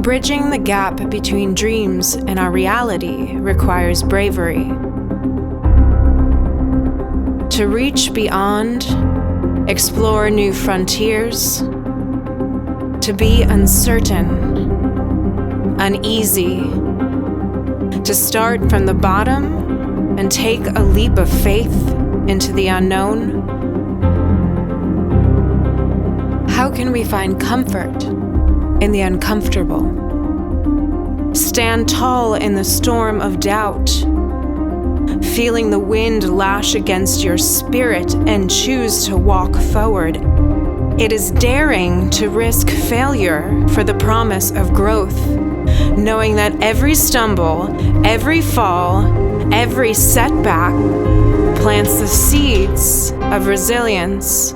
Bridging the gap between dreams and our reality requires bravery. To reach beyond, explore new frontiers, to be uncertain, uneasy, to start from the bottom and take a leap of faith into the unknown. How can we find comfort in the uncomfortable? Stand tall in the storm of doubt, feeling the wind lash against your spirit and choose to walk forward. It is daring to risk failure for the promise of growth, knowing that every stumble, every fall, every setback plants the seeds of resilience.